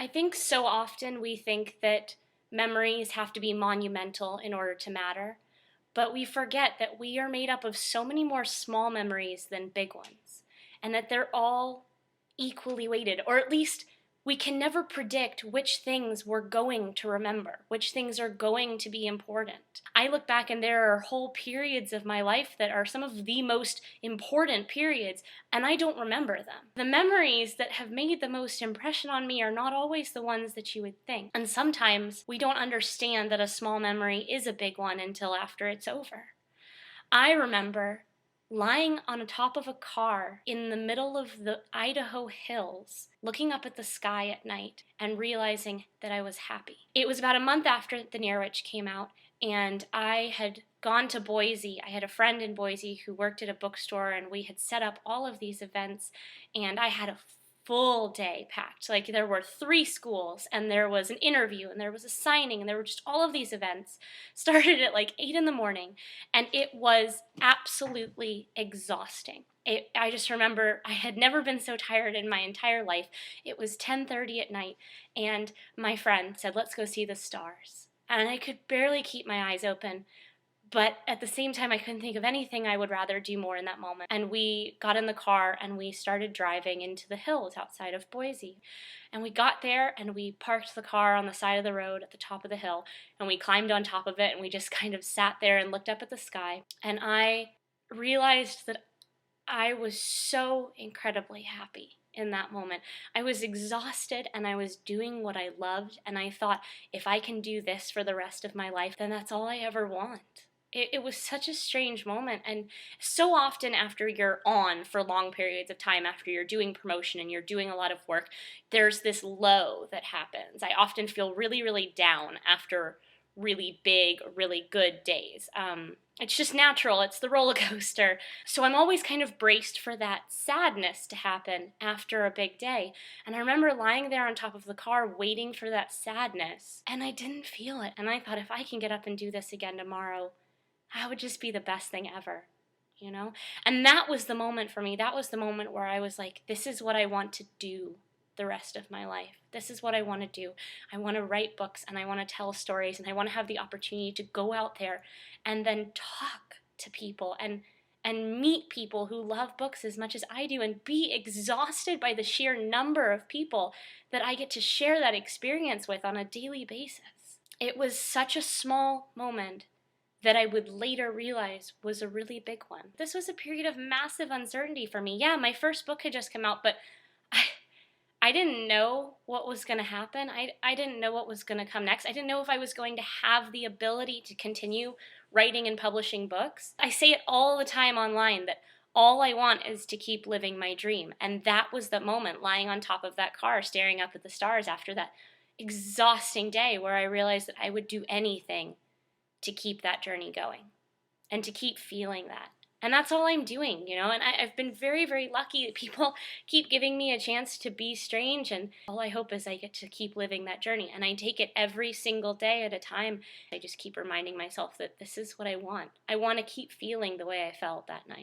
I think so often we think that memories have to be monumental in order to matter, but we forget that we are made up of so many more small memories than big ones, and that they're all equally weighted, or at least we can never predict which things we're going to remember, which things are going to be important. I look back and there are whole periods of my life that are some of the most important periods, and I don't remember them. The memories that have made the most impression on me are not always the ones that you would think. And sometimes we don't understand that a small memory is a big one until after it's over. I remember lying on the top of a car in the middle of the Idaho hills, looking up at the sky at night and realizing that I was happy. It was about a month after The Near Witch came out, and I had gone to Boise. I had a friend in Boise who worked at a bookstore, and we had set up all of these events, and I had a full day packed. Like, there were 3 schools, and there was an interview, and there was a signing, and there were just all of these events. Started at like 8 in the morning, and it was absolutely exhausting. I just remember I had never been so tired in my entire life. It was 10:30 at night, and my friend said, "Let's go see the stars." And I could barely keep my eyes open. But at the same time, I couldn't think of anything I would rather do more in that moment. And we got in the car and we started driving into the hills outside of Boise. And we got there and we parked the car on the side of the road at the top of the hill. And we climbed on top of it and we just kind of sat there and looked up at the sky. And I realized that I was so incredibly happy in that moment. I was exhausted and I was doing what I loved. And I thought, if I can do this for the rest of my life, then that's all I ever want. It was such a strange moment, and so often after you're on for long periods of time, after you're doing promotion and you're doing a lot of work, there's this low that happens. I often feel really, really down after really big, really good days. It's just natural. It's the roller coaster. So I'm always kind of braced for that sadness to happen after a big day. And I remember lying there on top of the car waiting for that sadness, and I didn't feel it. And I thought, if I can get up and do this again tomorrow, that would just be the best thing ever, you know? And that was the moment for me. That was the moment where I was like, this is what I want to do the rest of my life. This is what I want to do. I want to write books and I want to tell stories and I want to have the opportunity to go out there and then talk to people and meet people who love books as much as I do and be exhausted by the sheer number of people that I get to share that experience with on a daily basis. It was such a small moment that I would later realize was a really big one. This was a period of massive uncertainty for me. Yeah, my first book had just come out, but I didn't know what was going to happen. I didn't know what was going to come next. I didn't know if I was going to have the ability to continue writing and publishing books. I say it all the time online that all I want is to keep living my dream. And that was the moment, lying on top of that car, staring up at the stars after that exhausting day, where I realized that I would do anything to keep that journey going and to keep feeling that. And that's all I'm doing, you know, and I've been very, very lucky that people keep giving me a chance to be strange, and all I hope is I get to keep living that journey, and I take it every single day at a time. I just keep reminding myself that this is what I want. I want to keep feeling the way I felt that night.